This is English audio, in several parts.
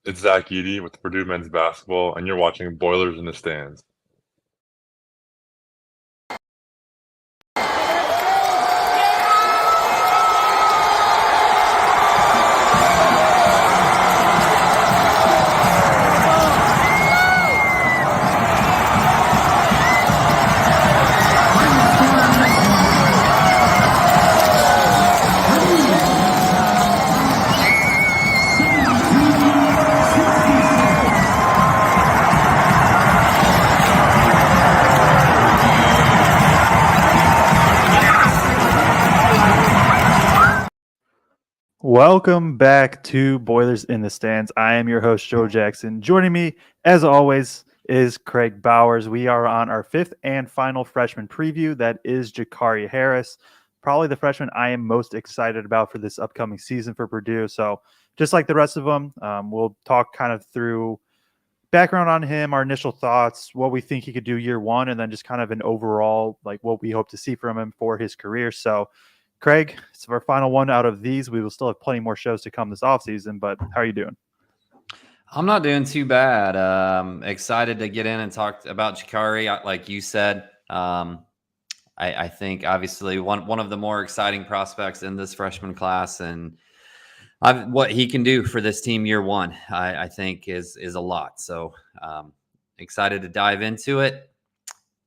It's Zach Eady with Purdue Men's Basketball, and you're watching Boilers in the Stands. Welcome back to Boilers in the Stands. I am your host, Joe Jackson. Joining me, as always, is Craig Bowers. We are on our fifth and final freshman preview. That is Gicarri Harris, probably the freshman I am most excited about for this upcoming season for Purdue. So just like the rest of them, we'll talk kind of through background on him, our initial thoughts, what we think he could do year one, and then just kind of an overall, like what we hope to see from him for his career. So Craig, it's our final one out of these. We will still have plenty more shows to come this offseason, but how are you doing? I'm not doing too bad. Excited to get in and talk about Jakari. Like you said, I think obviously one of the more exciting prospects in this freshman class, and what he can do for this team year one, I think is a lot. So excited to dive into it.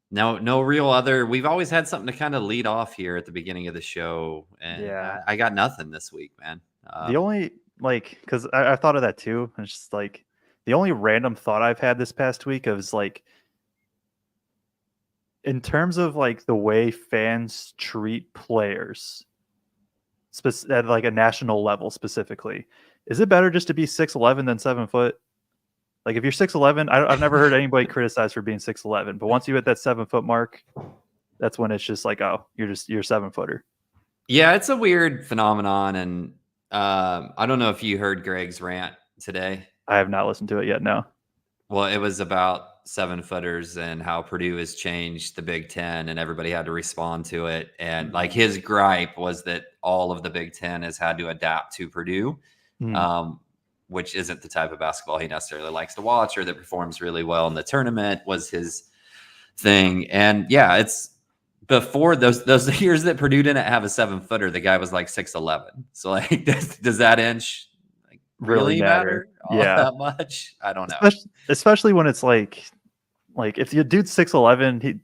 No real other. We've always had something to kind of lead off here at the beginning of the show, and Yeah. I got nothing this week, man. The only, because I thought of that too. It's just like the only random thought I've had this past week is like, in terms of like the way fans treat players, at like a national level specifically, is it better just to be 6'11" than 7 foot? Like if you're 6'11", I've never heard anybody criticized for being 6'11", but once you hit that 7 foot mark, that's when it's just like, oh, you're a 7 footer. Yeah, it's a weird phenomenon, and I don't know if you heard Greg's rant today. I have not listened to it yet. No. Well, it was about 7-footers and how Purdue has changed the Big Ten, and everybody had to respond to it. And like his gripe was that all of the Big Ten has had to adapt to Purdue. Which isn't the type of basketball he necessarily likes to watch or that performs really well in the tournament, was his thing. And yeah, it's before those years that Purdue didn't have a 7-footer, the guy was like 6'11". So like, does that inch like really matter all that much? I don't know. Especially when it's like if the dude's 6'11", he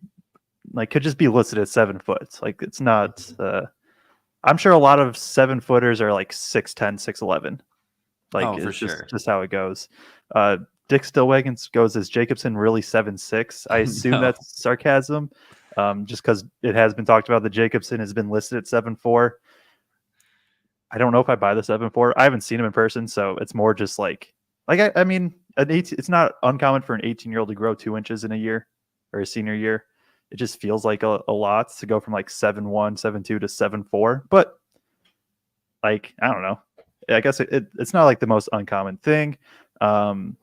like could just be listed at 7 foot. Like it's not. I'm sure a lot of 7 footers are like 6'10", 6'11". Like it's just how it goes. Dick Stillwagon goes, is Jacobson really 7'6"? I assume that's sarcasm, just because it has been talked about that Jacobson has been listed at 7'4". I don't know if I buy the 7'4". I haven't seen him in person, so it's more just like I mean, it's not uncommon for an 18-year-old to grow 2 inches in a year or a senior year. It just feels like a lot to go from like 7'1", 7'2" to 7'4". But like I don't know. I guess it's not like the most uncommon thing. Derek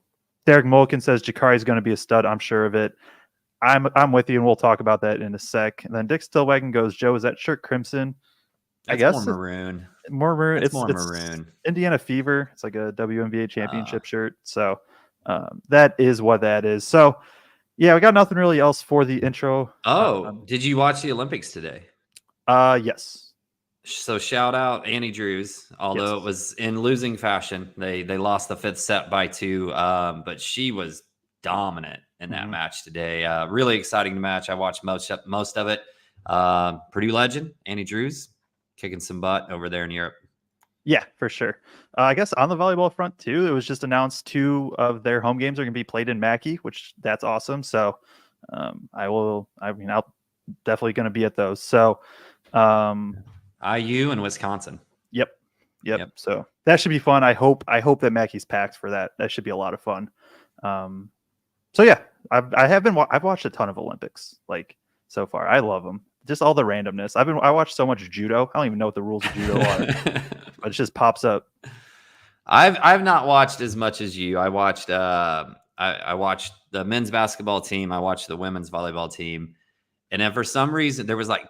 Mulliken says Jakari is going to be a stud. I'm sure of it. I'm with you, and we'll talk about that in a sec. And then Dick Stillwagon goes, Joe, is that shirt crimson? I guess more maroon. More maroon. It's more maroon. Indiana Fever. It's like a WNBA championship shirt. So that is what that is. So yeah, we got nothing really else for the intro. Did you watch the Olympics today? Yes. So shout out Annie Drews, although it was in losing fashion. They lost the 5th set by 2, but she was dominant in that match today. Really exciting match. I watched most of it. Purdue legend Annie Drews kicking some butt over there in Europe. Yeah, for sure. I guess on the volleyball front too, it was just announced 2 of their home games are going to be played in Mackey, which that's awesome. So I'll definitely going to be at those. So IU and Wisconsin. Yep. So that should be fun. I hope that Mackey's packed for that. That should be a lot of fun. So yeah, I've watched a ton of Olympics like so far. I love them. Just all the randomness. I watched so much judo. I don't even know what the rules of judo are, but it just pops up. I've not watched as much as you. I watched I watched the men's basketball team. I watched the women's volleyball team, and then for some reason there was like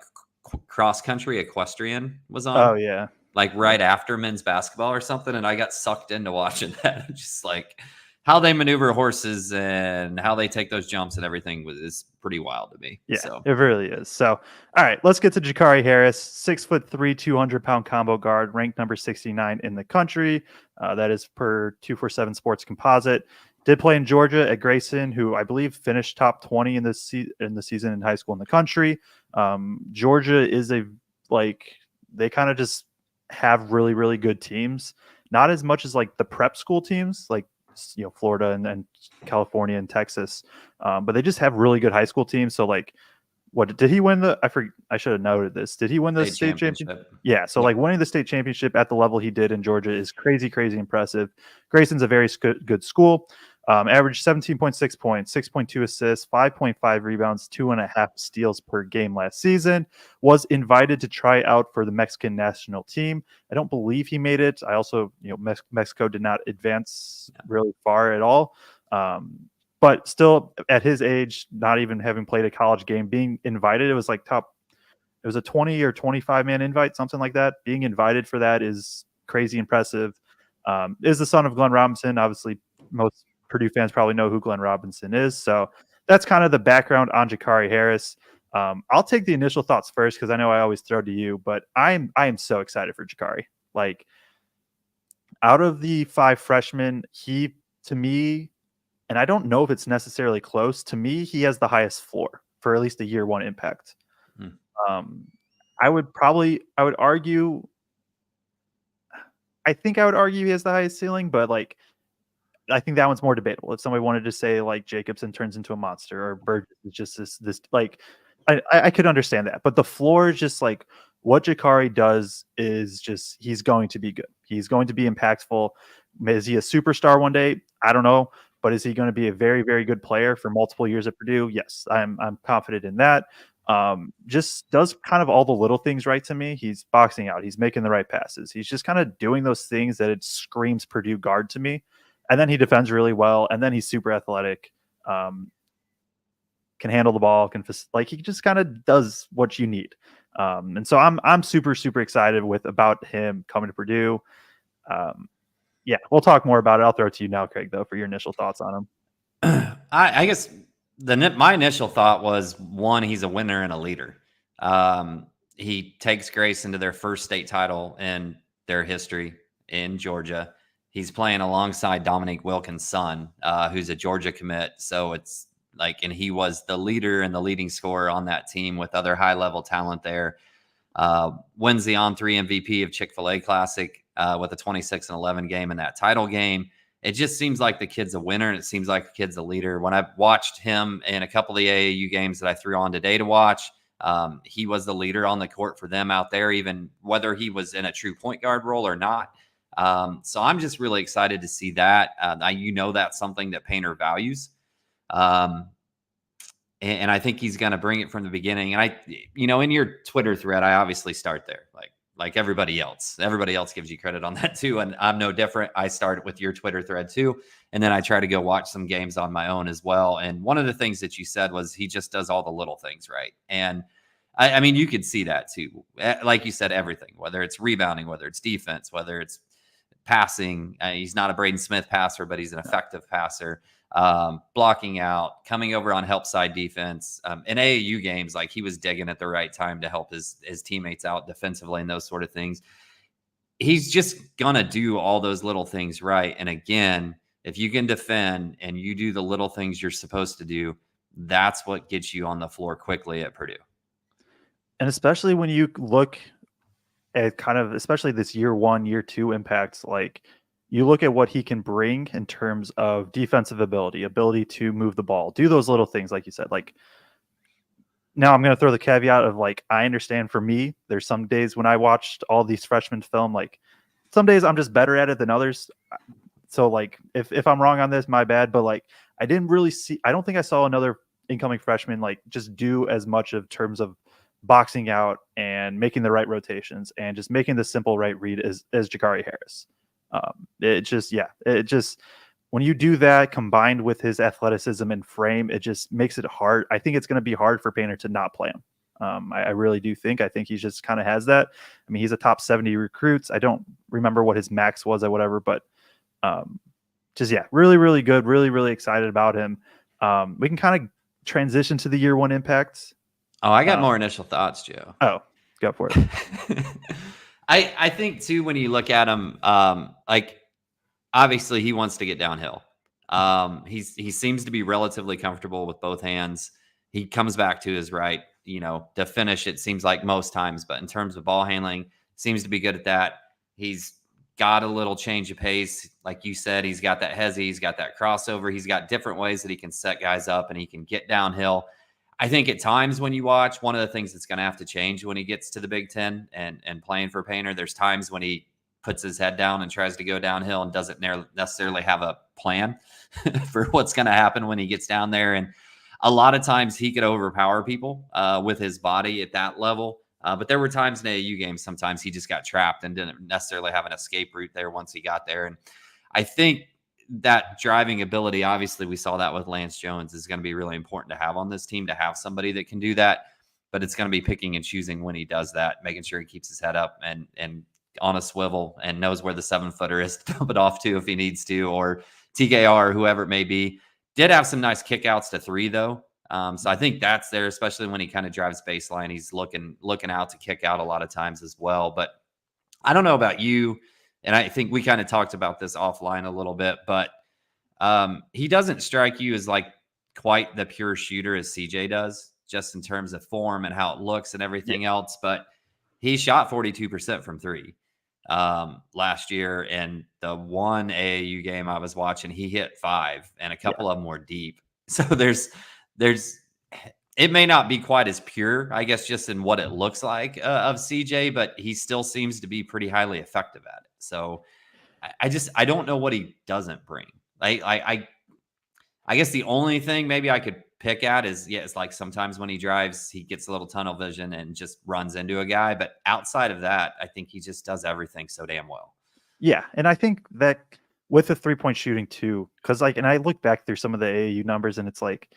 cross country equestrian was on. Oh yeah. like right after men's basketball or something, and I got sucked into watching that. Just like how they maneuver horses and how they take those jumps and everything is pretty wild to me. Yeah, So it really is. So, all right, let's get to Jakari Harris, 6'3", 200-pound combo guard, ranked number 69 in the country. That is per 247 Sports Composite. Did play in Georgia at Grayson, who I believe finished top 20 in the season in high school in the country. Georgia is they kind of just have really, really good teams. Not as much as like the prep school teams, like Florida and California and Texas, but they just have really good high school teams. So like, what did he win I should have noted this. Did he win the state championship? Yeah. So like winning the state championship at the level he did in Georgia is crazy, crazy impressive. Grayson's a very good school. Averaged 17.6 points, 6.2 assists, 5.5 rebounds, 2.5 steals per game last season. Was invited to try out for the Mexican national team. I don't believe he made it. I also, Mexico did not advance really far at all. But still, at his age, not even having played a college game, being invited, it was a 20 or 25 man invite, something like that. Being invited for that is crazy impressive. Is the son of Glenn Robinson. Obviously, most Purdue fans probably know who Glenn Robinson is. So that's kind of the background on Jakari Harris. I'll take the initial thoughts first because I know I always throw to you, but I am so excited for Jakari. Like, out of the 5 freshmen, he, to me, and I don't know if it's necessarily close, to me, he has the highest floor for at least a year 1 impact. I would argue he has the highest ceiling, but like, I think that one's more debatable. If somebody wanted to say like Jacobson turns into a monster or Burgess is just this like, I could understand that, but the floor is just like what Jakari does is just, he's going to be good. He's going to be impactful. Is he a superstar one day? I don't know, but is he going to be a very, very good player for multiple years at Purdue? Yes, I'm confident in that. Just does kind of all the little things right to me. He's boxing out. He's making the right passes. He's just kind of doing those things that it screams Purdue guard to me. And then he defends really well. And then he's super athletic, can handle the ball, he just kind of does what you need. And so I'm super, super excited about him coming to Purdue. Yeah, we'll talk more about it. I'll throw it to you now, Kraig, though, for your initial thoughts on him. I guess my initial thought was, one, he's a winner and a leader. He takes Grayson to their first state title in their history in Georgia. He's playing alongside Dominique Wilkins' son, who's a Georgia commit. So it's like, and he was the leader and the leading scorer on that team with other high-level talent there. Wins the On-3 MVP of Chick-fil-A Classic with a 26-11 game in that title game. It just seems like the kid's a winner, and it seems like the kid's a leader. When I watched him in a couple of the AAU games that I threw on today to watch, he was the leader on the court for them out there, even whether he was in a true point guard role or not. So I'm just really excited to see that. That's something that Painter values. And I think he's going to bring it from the beginning. And in your Twitter thread, I obviously start there, like everybody else. Everybody else gives you credit on that too. And I'm no different. I start with your Twitter thread too. And then I try to go watch some games on my own as well. And one of the things that you said was he just does all the little things right. And I mean, you could see that too. Like you said, everything, whether it's rebounding, whether it's defense, whether it's passing. He's not a Braden Smith passer, but he's an effective passer. Blocking out, coming over on help side defense. In AAU games, like he was digging at the right time to help his teammates out defensively and those sort of things. He's just going to do all those little things right. And again, if you can defend and you do the little things you're supposed to do, that's what gets you on the floor quickly at Purdue. And especially when you look at especially this year 1, year 2 impacts, like you look at what he can bring in terms of defensive ability to move the ball, do those little things, like you said. Like, now I'm going to throw the caveat of like, I understand for me, there's some days when I watched all these freshmen film, like some days I'm just better at it than others. So like, if I'm wrong on this, my bad, but like, I don't think I saw another incoming freshman like just do as much of terms of boxing out and making the right rotations and just making the simple right read as Gicarri Harris. When you do that combined with his athleticism and frame, it just makes it hard. I think it's going to be hard for Painter to not play him. I really do think. I think he just kind of has that. I mean, he's a top 70 recruits. I don't remember what his max was or whatever, but just, yeah, really, really good. Really, really excited about him. We can kind of transition to the year one impacts. Oh, I got more initial thoughts, Joe. Oh, go for it. I think too, when you look at him, like obviously he wants to get downhill. He seems to be relatively comfortable with both hands. He comes back to his right, to finish, it seems like most times, but in terms of ball handling, seems to be good at that. He's got a little change of pace. Like you said, he's got that hezzy, he's got that crossover. He's got different ways that he can set guys up and he can get downhill. I think at times when you watch, one of the things that's going to have to change when he gets to the Big Ten and playing for Painter, there's times when he puts his head down and tries to go downhill and doesn't necessarily have a plan for what's going to happen when he gets down there. And a lot of times he could overpower people with his body at that level. But there were times in AAU games, sometimes he just got trapped and didn't necessarily have an escape route there once he got there. And I think that driving ability, obviously we saw that with Lance Jones, is going to be really important to have on this team, to have somebody that can do that. But it's going to be picking and choosing when he does that, making sure he keeps his head up and on a swivel and knows where the 7-footer is to dump it off to if he needs to, or TKR, whoever it may be. Did have some nice kickouts to 3 though. So I think that's there, especially when he kind of drives baseline. He's looking out to kick out a lot of times as well. But I don't know about you, and I think we kind of talked about this offline a little bit, but he doesn't strike you as like quite the pure shooter as CJ does, just in terms of form and how it looks and everything else. But he shot 42% from 3 last year, and the one AAU game I was watching, he hit 5, and a couple of them were deep. So there's it may not be quite as pure, I guess, just in what it looks like of CJ, but he still seems to be pretty highly effective at it. So I don't know what he doesn't bring. I guess the only thing maybe I could pick at is, it's like sometimes when he drives, he gets a little tunnel vision and just runs into a guy. But outside of that, I think he just does everything so damn well. Yeah. And I think that with the 3-point shooting too, because and I look back through some of the AAU numbers, and it's like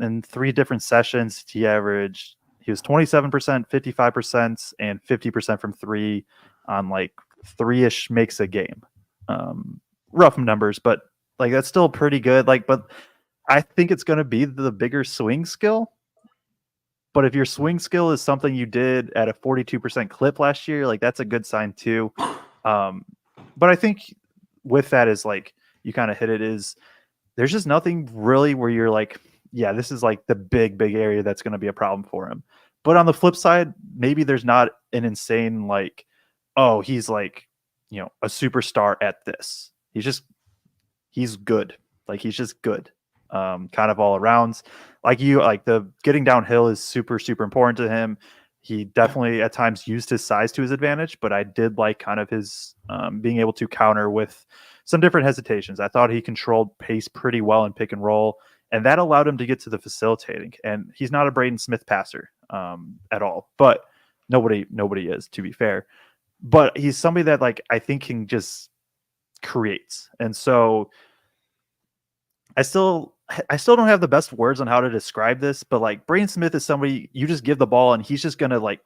in 3 different sessions, he was 27%, 55%, and 50% from 3 on like 3-ish makes a game. Rough numbers, but like that's still pretty good. But I think it's going to be the bigger swing skill. But if your swing skill is something you did at a 42% clip last year, like that's a good sign too. But I think with that is like, you kind of hit it, is there's just nothing really where you're like, yeah, this is like the big area that's going to be a problem for him. But on the flip side, maybe there's not an insane, like, oh, he's like, a superstar at this. He's good. Like, he's just good. Kind of all around. Like the getting downhill is super, super important to him. He definitely at times used his size to his advantage, but I did like kind of his being able to counter with some different hesitations. I thought he controlled pace pretty well in pick and roll, and that allowed him to get to the facilitating. And he's not a Braden Smith passer at all, but nobody is, to be fair. But he's somebody that like I think can just create. And so I still don't have the best words on how to describe this, but like Braden Smith is somebody you just give the ball and he's just gonna like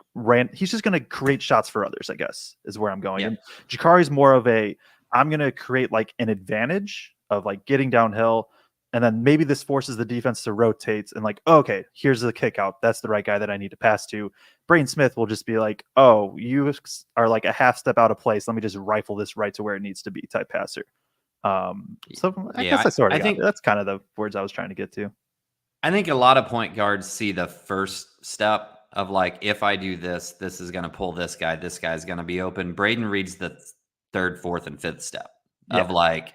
he's just gonna create shots for others, I guess, is where I'm going. Yeah. And Jakari's more of I'm gonna create like an advantage of like getting downhill, and then maybe this forces the defense to rotate and like, oh, okay, here's the kick out. That's the right guy that I need to pass to. Braden Smith will just be like, oh, you are like a half step out of place. Let me just rifle this right to where it needs to be type passer. So I guess I think that's kind of the words I was trying to get to. I think a lot of point guards see the first step of like, if I do this, this is going to pull this guy's going to be open. Braden reads the 3rd, 4th, and 5th step of like,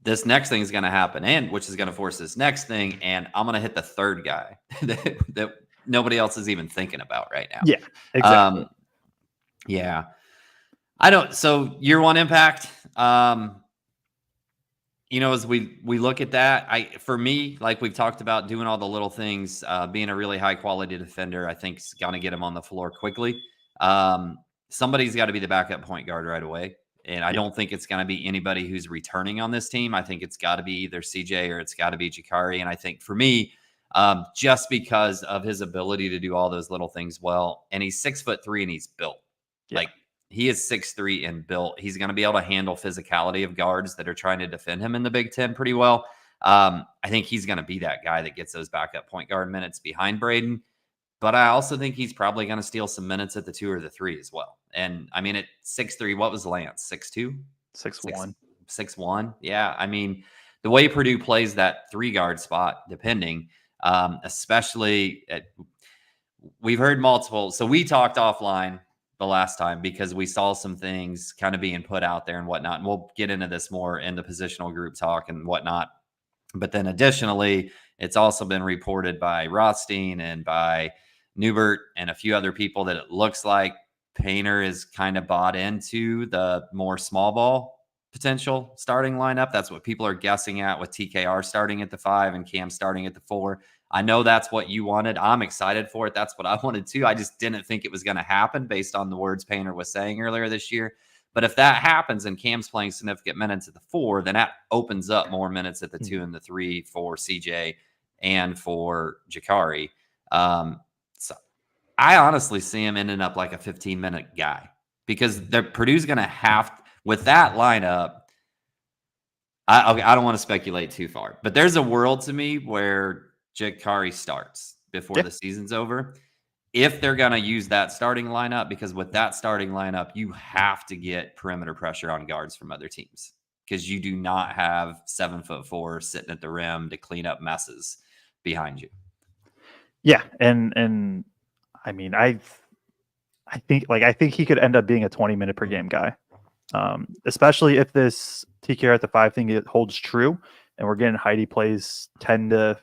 this next thing is going to happen, and which is going to force this next thing, and I'm going to hit the 3rd guy that nobody else is even thinking about right now. Yeah, exactly. So year one impact, as we look at that, for me, like we've talked about, doing all the little things, being a really high quality defender, I think is going to get him on the floor quickly. Somebody's got to be the backup point guard right away. And I don't think it's going to be anybody who's returning on this team. I think it's got to be either CJ or it's got to be Gicarri. And I think for me, just because of his ability to do all those little things well. And he's 6'3" and he's built. Yeah. Like, he is 6'3" and built. He's going to be able to handle physicality of guards that are trying to defend him in the Big Ten pretty well. I think he's going to be that guy that gets those backup point guard minutes behind Braden. But I also think he's probably going to steal some minutes at the 2 or the 3 as well. And I mean, at 6'3", what was Lance? 6'2"? 6'1". 6'1". Yeah. I mean, the way Purdue plays that 3 guard spot, depending, especially we've heard multiple. So we talked offline the last time because we saw some things kind of being put out there and whatnot. And we'll get into this more in the positional group talk and whatnot. But then additionally, it's also been reported by Rothstein and by Newbert and a few other people that it looks like Painter is kind of bought into the more small ball potential starting lineup. That's what people are guessing at, with TKR starting at the 5 and Cam starting at the 4. I know that's what you wanted. I'm excited for it. That's what I wanted too. I just didn't think it was going to happen based on the words Painter was saying earlier this year. But if that happens and Cam's playing significant minutes at the 4, then that opens up more minutes at the 2 and the 3 for CJ and for Jakari. So I honestly see him ending up like a 15-minute guy, because Purdue's going to have, with that lineup, I don't want to speculate too far, but there's a world to me where Jakari starts before the season's over, if they're going to use that starting lineup, because with that starting lineup, you have to get perimeter pressure on guards from other teams, because you do not have 7'4" sitting at the rim to clean up messes behind you. Yeah. And I mean, I think he could end up being a 20-minute per game guy. Especially if this TKR at the 5 thing it holds true, and we're getting Heidi plays 10 to,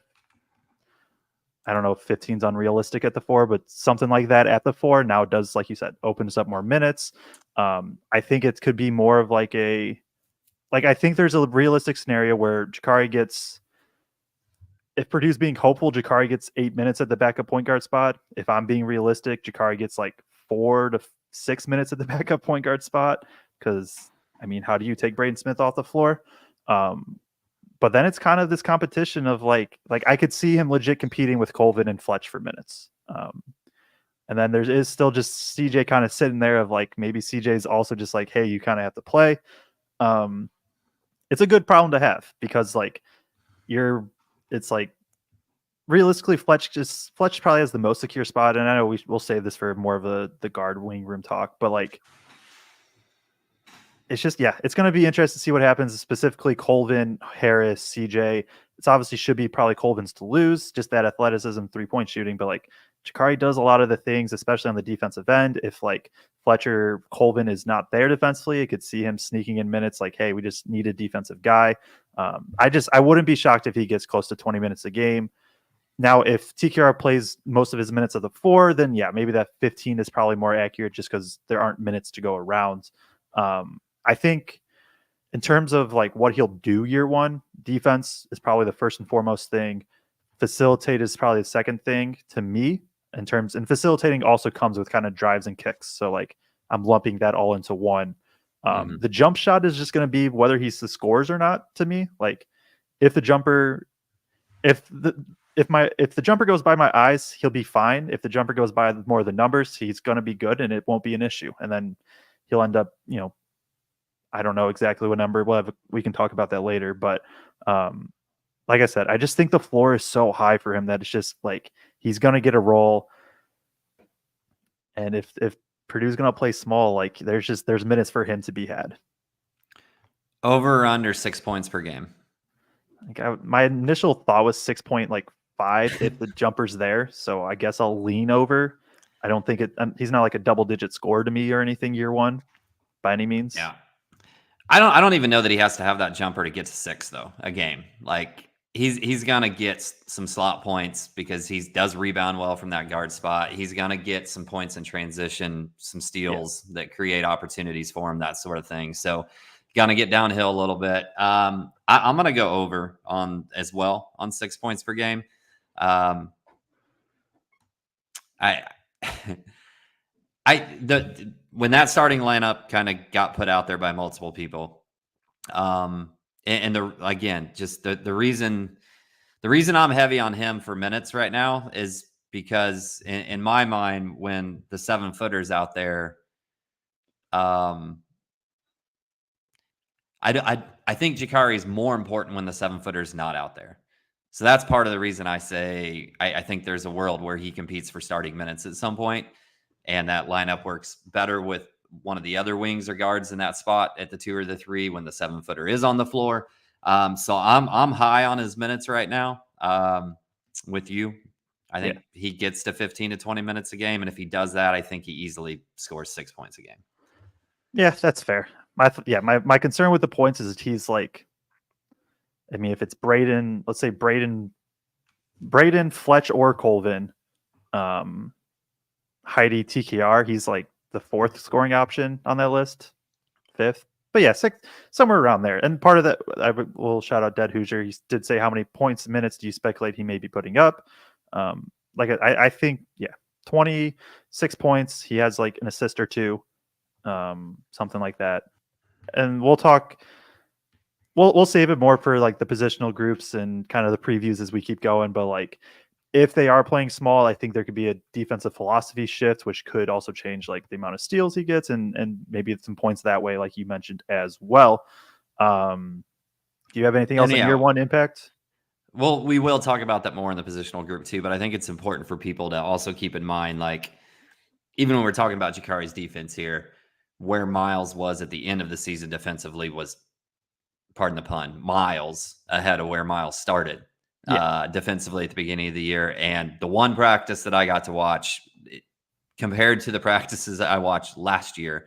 I don't know if 15's unrealistic at the 4, but something like that at the 4. Now it does, like you said, opens up more minutes. I think it could be more of like I think there's a realistic scenario where Jakari gets, if Purdue's being hopeful, Jakari gets 8 minutes at the backup point guard spot. If I'm being realistic, Jakari gets like 4 to 6 minutes at the backup point guard spot. Because, I mean, how do you take Braden Smith off the floor? But then it's kind of this competition of like I could see him legit competing with Colvin and Fletch for minutes. And then there is still just CJ kind of sitting there of like, maybe CJ's also just like, hey, you kind of have to play. It's a good problem to have, because like it's like realistically Fletch probably has the most secure spot. And I know we'll save this for more of the guard wing room talk, but like, it's just, it's going to be interesting to see what happens, specifically Colvin, Harris, CJ. It's obviously should be probably Colvin's to lose, just that athleticism, 3-point shooting. But like Jakari does a lot of the things, especially on the defensive end. If like Fletcher, Colvin is not there defensively, I could see him sneaking in minutes like, hey, we just need a defensive guy. I wouldn't be shocked if he gets close to 20 minutes a game. Now, if TKR plays most of his minutes at the 4, then maybe that 15 is probably more accurate, just because there aren't minutes to go around. I think in terms of like what he'll do year one, defense is probably the first and foremost thing. Facilitate is probably the second thing to me and facilitating also comes with kind of drives and kicks. So like I'm lumping that all into one. The jump shot is just going to be whether he scores or not to me. Like if the jumper goes by my eyes, he'll be fine. If the jumper goes by more of the numbers, he's going to be good and it won't be an issue. And then he'll end up, I don't know exactly what number. We can talk about that later. But like I said, I just think the floor is so high for him that it's just like he's going to get a role. And if Purdue's going to play small, like there's minutes for him to be had. Over or under 6 points per game? Like my initial thought was 6.5 if the jumper's there. So I guess I'll lean over. I don't think he's not like a double-digit scorer to me or anything year one by any means. Yeah. I don't even know that he has to have that jumper to get to 6 though a game. Like he's gonna get some slot points because he does rebound well from that guard spot. He's gonna get some points in transition, some steals that create opportunities for him, that sort of thing. So gonna get downhill a little bit. I'm gonna go over on 6 points per game. When that starting lineup kind of got put out there by multiple people, the reason The reason I'm heavy on him for minutes right now is because in my mind, when the 7-footers out there, I think Jakari is more important when the 7-footer is not out there. So that's part of the reason I say I think there's a world where he competes for starting minutes at some point, and that lineup works better with one of the other wings or guards in that spot at the 2 or the 3 when the 7-footer is on the floor. So I'm high on his minutes right now. With you, I think he gets to 15 to 20 minutes a game, and if he does that, I think he easily scores 6 points a game. Yeah, that's fair. My concern with the points is he's like, I mean, if it's Braden, let's say Braden, Fletch, or Colvin, Heidi, TKR, he's like the 4th scoring option on that list, 5th. But yeah, 6, somewhere around there. And part of that, will shout out Dead Hoosier. He did say, how many points, minutes do you speculate he may be putting up? I think, 26 points. He has like an assist or 2, something like that. And we'll talk. We'll save it more for like the positional groups and kind of the previews as we keep going. But like, if they are playing small, I think there could be a defensive philosophy shift, which could also change like the amount of steals he gets and maybe some points that way, like you mentioned as well. Do you have anything else in year 1 impact? Well, we will talk about that more in the positional group too, but I think it's important for people to also keep in mind, like, even when we're talking about Jakari's defense here, where Miles was at the end of the season defensively was, pardon the pun, miles ahead of where Miles started defensively at the beginning of the year. And the one practice that I got to watch, compared to the practices that I watched last year,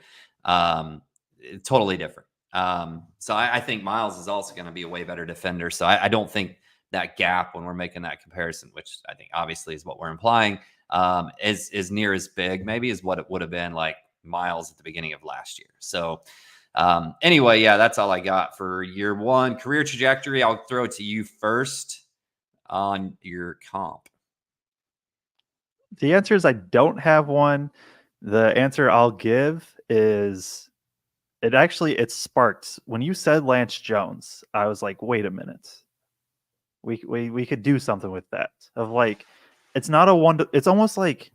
totally different. So I think Miles is also going to be a way better defender. So I don't think that gap, when we're making that comparison, which I think obviously is what we're implying, is near as big maybe as what it would have been like Miles at the beginning of last year. So anyway, that's all I got for year 1. Career trajectory, I'll throw it to you first on your comp. The answer is I don't have one. The answer I'll give is it sparked when you said Lance Jones. I was like, wait a minute, we could do something with that. Of like, it's not a one. It's almost like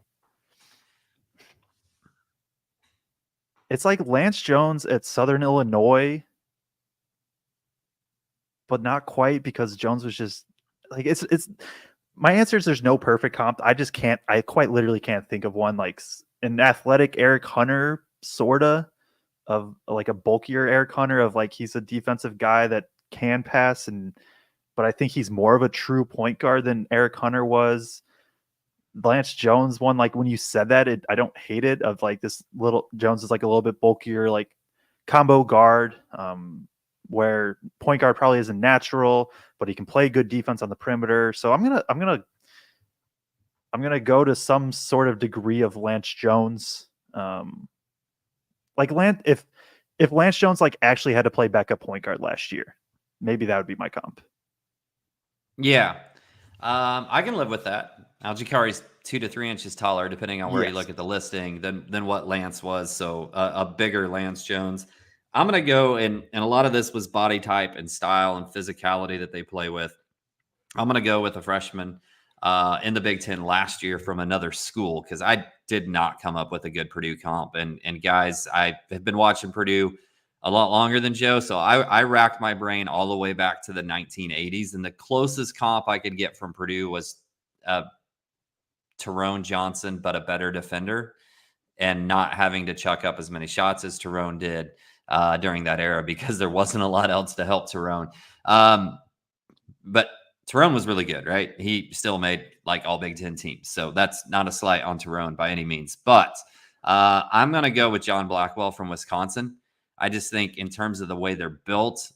it's like Lance Jones at Southern Illinois, but not quite, because Jones was just like it's. My answer is there's no perfect comp. I just can't. I quite literally can't think of one like an athletic Eric Hunter, sorta of like a bulkier Eric Hunter, of like he's a defensive guy that can pass, but I think he's more of a true point guard than Eric Hunter was. Lance Jones one, like when you said that, I don't hate it, of like this little Jones is like a little bit bulkier, like combo guard, where point guard probably isn't natural, but he can play good defense on the perimeter. So I'm gonna go to some sort of degree of Lance Jones. Like if Lance Jones like actually had to play backup point guard last year, maybe that would be my comp. Yeah. I can live with that. Now, Jakari's 2 to 3 inches taller, depending on where you look at the listing, than what Lance was. So a bigger Lance Jones. I'm going to go, and a lot of this was body type and style and physicality that they play with. I'm going to go with a freshman in the Big Ten last year from another school, because I did not come up with a good Purdue comp. And guys, I have been watching Purdue a lot longer than Joe, so I racked my brain all the way back to the 1980s, and the closest comp I could get from Purdue was Tyrone Johnson, but a better defender, and not having to chuck up as many shots as Tyrone did during that era, because there wasn't a lot else to help Tyrone. But Tyrone was really good, right? He still made like all Big Ten teams, so that's not a slight on Tyrone by any means. But I'm going to go with John Blackwell from Wisconsin. I just think in terms of the way they're built,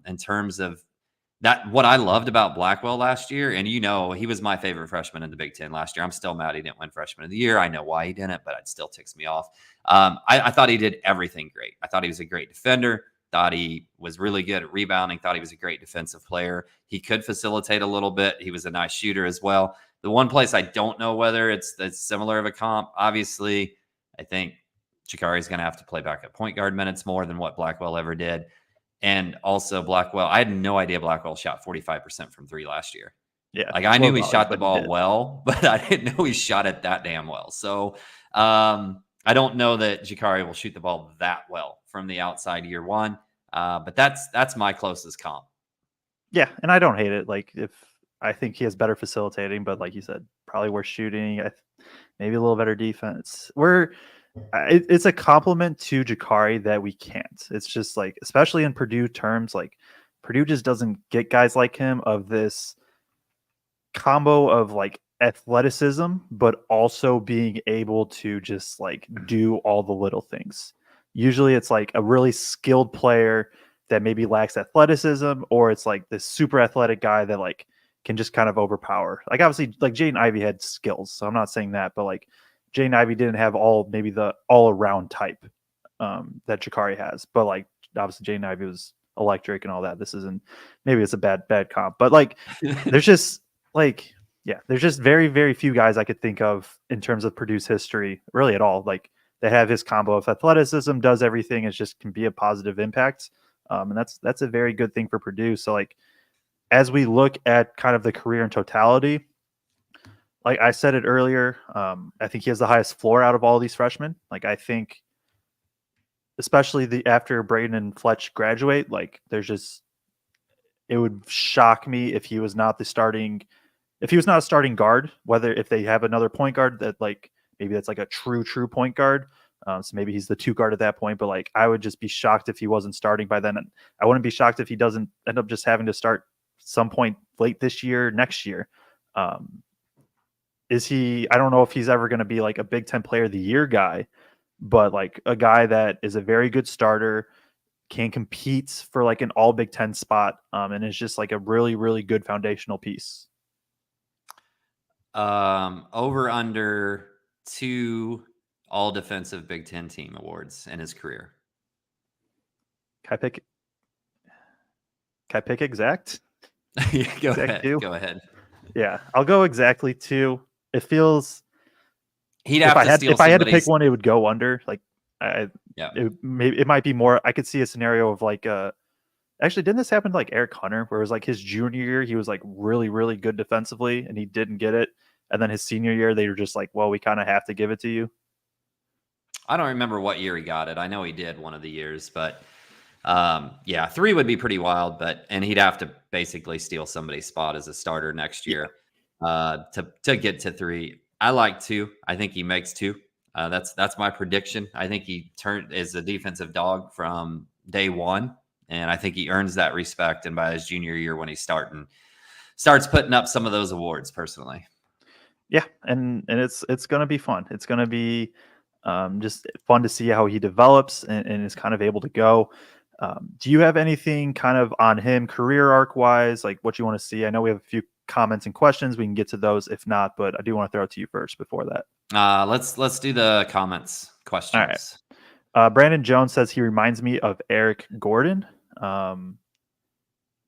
in terms of that, what I loved about Blackwell last year, and he was my favorite freshman in the Big Ten last year. I'm still mad he didn't win Freshman of the Year. I know why he didn't, but it still ticks me off. I thought he did everything great. I thought he was a great defender. Thought he was really good at rebounding. Thought he was a great defensive player. He could facilitate a little bit. He was a nice shooter as well. The one place I don't know whether it's similar of a comp, obviously, I think Jakari is going to have to play back at point guard minutes more than what Blackwell ever did. And also Blackwell, I had no idea Blackwell shot 45% from 3 last year. Yeah. Like I knew he Low shot the but ball did. well, but I didn't know he shot it that damn well. So I don't know that Jakari will shoot the ball that well from the outside year one. But that's my closest comp. Yeah, and I don't hate it. Like if I think he has better facilitating, but like you said, probably worse shooting. Maybe a little better defense. It's a compliment to Jakari that we can't. It's just like, especially in Purdue terms, like Purdue just doesn't get guys like him of this combo of like athleticism, but also being able to just like do all the little things. Usually it's like a really skilled player that maybe lacks athleticism, or it's like this super athletic guy that like can just kind of overpower. Like obviously like Jaden Ivey had skills, so I'm not saying that, but like Jaden Ivey didn't have maybe the all around type that Jakari has. But like obviously Jaden Ivey was electric and all that. This isn't, maybe it's a bad comp, but like there's just like, yeah, there's just very, very few guys I could think of in terms of Purdue's history, really at all. Like they have his combo of athleticism, does everything, it just can be a positive impact. And that's a very good thing for Purdue. So like, as we look at kind of the career in totality, like I said it earlier, I think he has the highest floor out of all these freshmen. Like I think, especially after Braden and Fletch graduate, like there's just, it would shock me if he was not a starting guard, whether if they have another point guard that like maybe that's like a true point guard. So maybe he's the 2 guard at that point, but like I would just be shocked if he wasn't starting by then. And I wouldn't be shocked if he doesn't end up just having to start some point late this year, next year. I don't know if he's ever going to be like a Big Ten Player of the Year guy, but like a guy that is a very good starter, can compete for like an all Big Ten spot, and is just like a really, really good foundational piece. Over under 2 all defensive Big Ten team awards in his career. Can I pick exact? Go ahead. Yeah, I'll go exactly 2. It feels he'd have to steal. If I had to pick one, it would go under. Like it might be more. I could see a scenario of like actually, didn't this happen to like Eric Hunter, where it was like his junior year he was like really, really good defensively and he didn't get it, and then his senior year they were just like, well, we kind of have to give it to you. I don't remember what year he got it. I know he did one of the years, but yeah, 3 would be pretty wild. And he'd have to basically steal somebody's spot as a starter next year to get to 3. I like 2. I think he makes 2. That's my prediction. I think he is a defensive dog from day one, and I think he earns that respect. And by his junior year, when he starts putting up some of those awards, personally. Yeah, and it's going to be fun. It's going to be just fun to see how he develops and is kind of able to go. Do you have anything kind of on him career arc wise, like what you want to see? I know we have a few comments and questions. We can get to those if not, but I do want to throw it to you first before that. Let's do the comments questions. All right. Brandon Jones says he reminds me of Eric Gordon. I'm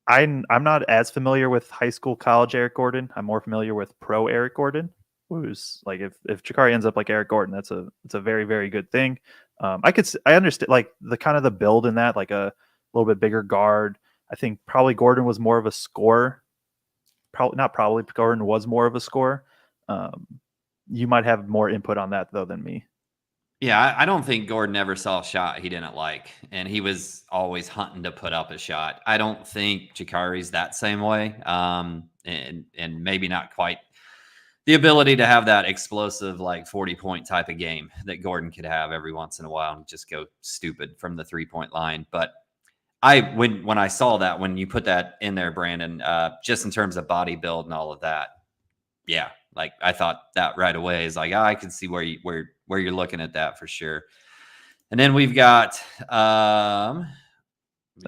not as familiar with high school, college Eric Gordon. I'm more familiar with pro Eric Gordon, who's like if Jakari ends up like Eric Gordon, it's a very, very good thing. I understand like the kind of the build in that, like a little bit bigger guard. I think probably Gordon was more of a scorer. Gordon was more of a scorer. You might have more input on that though than me. Yeah, I don't think Gordon ever saw a shot he didn't like, and he was always hunting to put up a shot. I don't think Jakari's that same way, and maybe not quite the ability to have that explosive like 40-point type of game that Gordon could have every once in a while and just go stupid from the 3-point line. But when I saw that, when you put that in there, Brandon, just in terms of body build and all of that, yeah, like I thought that right away is like, I can see where you're looking at that for sure. And then we've got that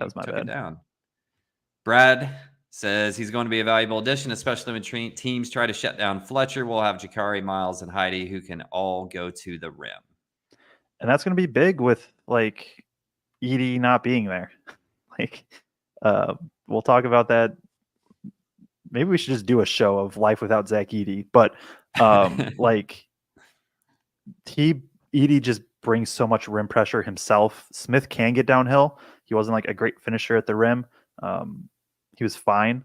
was my bad. Down. Brad says he's going to be a valuable addition, especially when teams try to shut down Fletcher. We'll have Jakari, Miles, and Heidi who can all go to the rim. And that's going to be big with like Edey not being there. Like we'll talk about that. Maybe we should just do a show of life without Zach Edey, but like Edey just brings so much rim pressure himself. Smith can get downhill. He wasn't like a great finisher at the rim. He was fine,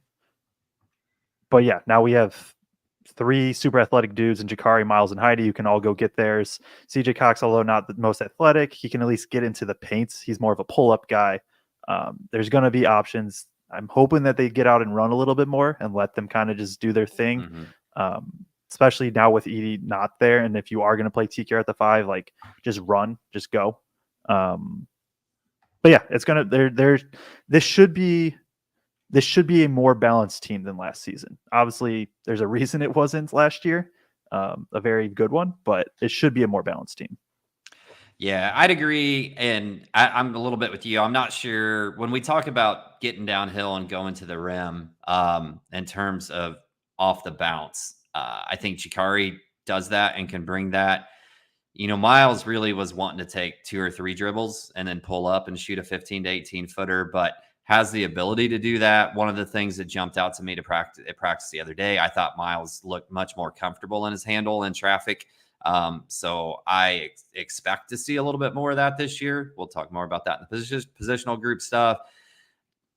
But yeah, now we have 3 super athletic dudes in Jakari, Miles, and Heidi who can all go get theirs. CJ Cox, although not the most athletic, he can at least get into the paint. He's more of a pull-up guy. There's going to be options. I'm hoping that they get out and run a little bit more and let them kind of just do their thing. Especially now with Edie not there. And if you are going to play TKR at the 5, like just run, just go. But yeah, it's going to, this should be a more balanced team than last season. Obviously, there's a reason it wasn't last year, a very good one, but it should be a more balanced team. Yeah, I'd agree. And I'm a little bit with you. I'm not sure when we talk about getting downhill and going to the rim in terms of off the bounce. I think Gicarri does that and can bring that. Miles really was wanting to take 2 or 3 dribbles and then pull up and shoot a 15 to 18 footer, but has the ability to do that. One of the things that jumped out to me at practice the other day, I thought Miles looked much more comfortable in his handle in traffic. So I expect to see a little bit more of that this year. We'll talk more about that in the positional group stuff.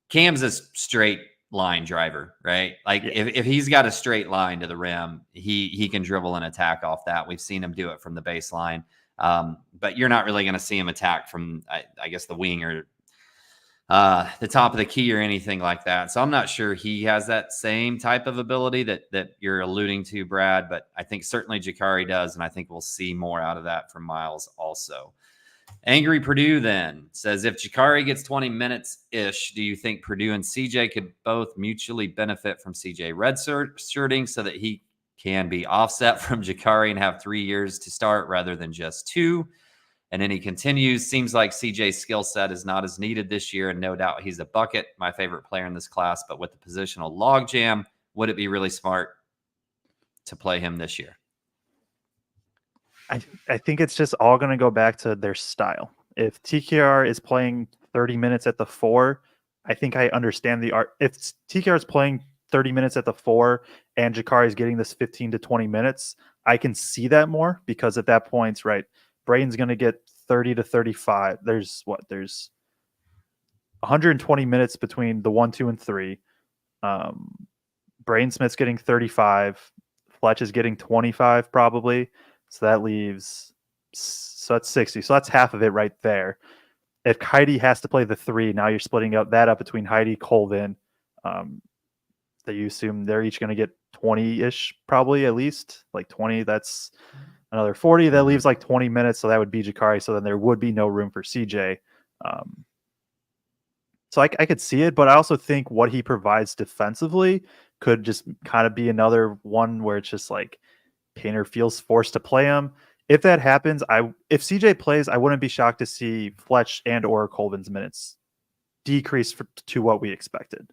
Cam's a straight line driver, right? Like if he's got a straight line to the rim, he can dribble and attack off that. We've seen him do it from the baseline. But you're not really going to see him attack from, I guess, the wing or the top of the key or anything like that. So I'm not sure he has that same type of ability that you're alluding to, Brad, but I think certainly Gicarri does, and I think we'll see more out of that from Miles also. Angry Purdue then says, if Gicarri gets 20 minutes-ish, do you think Purdue and CJ could both mutually benefit from CJ redshirting so that he can be offset from Gicarri and have 3 years to start rather than just 2? And then he continues, seems like CJ's skill set is not as needed this year, and no doubt he's a bucket, my favorite player in this class, but with the positional logjam, would it be really smart to play him this year? I think it's just all going to go back to their style. If TKR is playing 30 minutes at the 4, I think I understand the art. If TKR is playing 30 minutes at the 4 and Gicarri is getting this 15 to 20 minutes, I can see that more, because at that point, right, Braden's going to get 30 to 35. There's 120 minutes between the 1, 2, and 3. Braden Smith's getting 35. Fletch is getting 25 probably. So that leaves, so that's 60. So that's half of it right there. If Heidi has to play the 3, now you're splitting that up between Heidi, Colvin. That you assume they're each going to get 20-ish, probably at least. Like 20, that's another 40. That leaves like 20 minutes. So that would be Gicarri. So then there would be no room for CJ. So I could see it, but I also think what he provides defensively could just kind of be another one where it's just like Painter feels forced to play him. If that happens, if CJ plays, I wouldn't be shocked to see Fletch and or Colvin's minutes decrease to what we expected.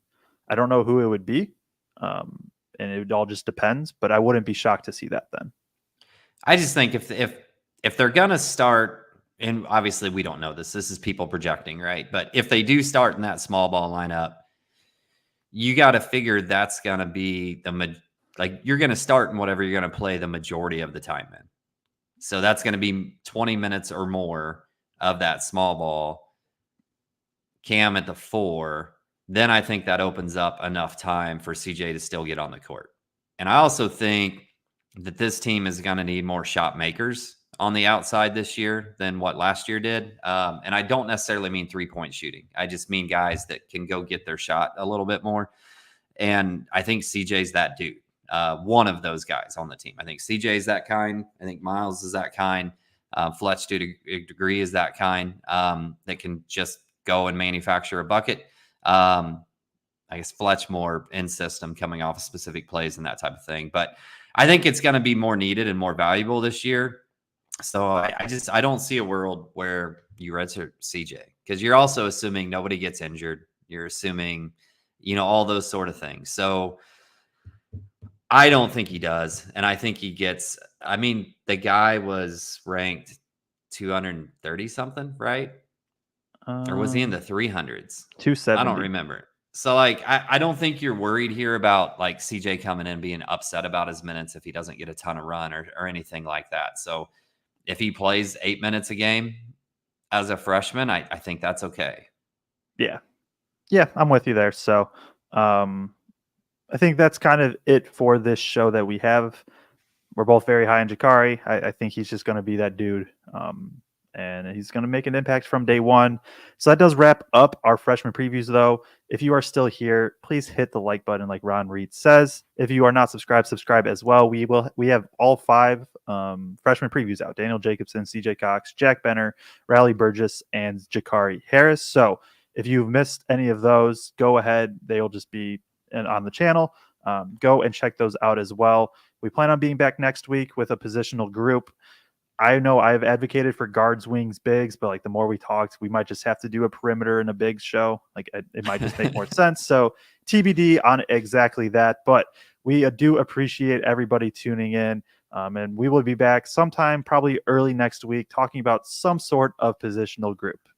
I don't know who it would be, and it all just depends, but I wouldn't be shocked to see that then. I just think if they're gonna start, and obviously we don't know this is people projecting, right? But if they do start in that small ball lineup, you got to figure that's gonna be you're gonna start in whatever you're gonna play the majority of the time in. So that's gonna be 20 minutes or more of that small ball. Cam at the 4. Then I think that opens up enough time for CJ to still get on the court. And I also think that this team is going to need more shot makers on the outside this year than what last year did. And I don't necessarily mean 3-point shooting. I just mean guys that can go get their shot a little bit more. And I think CJ's that dude, one of those guys on the team. I think CJ's that kind. I think Miles is that kind. Fletch, to a degree, is that kind that can just go and manufacture a bucket. I guess Fletch more in system, coming off of specific plays and that type of thing. But I think it's going to be more needed and more valuable this year. So I don't see a world where you redshirt CJ, because you're also assuming nobody gets injured. You're assuming, all those sort of things. So I don't think he does. And I think he gets, the guy was ranked 230 something, right? Or was he in the 300s? 270. I don't remember. So, I don't think you're worried here about, CJ coming in being upset about his minutes if he doesn't get a ton of run or anything like that. So, if he plays 8 minutes a game as a freshman, I think that's okay. Yeah. Yeah, I'm with you there. So, I think that's kind of it for this show that we have. We're both very high on Jakari. I think he's just going to be that dude. And he's going to make an impact from day one. So that does wrap up our freshman previews, though. If you are still here, please hit the like button like Ron Reed says. If you are not subscribed, subscribe as well. We have all 5 freshman previews out. Daniel Jacobson, CJ Cox, Jack Benner, Riley Burgess, and Jakari Harris. So if you've missed any of those, go ahead. They'll just be on the channel. Go and check those out as well. We plan on being back next week with a positional group. I know I've advocated for guards, wings, bigs, but like the more we talked, we might just have to do a perimeter and a big show. Like it might just make more sense. So TBD on exactly that. But we do appreciate everybody tuning in. And we will be back sometime, probably early next week, talking about some sort of positional group.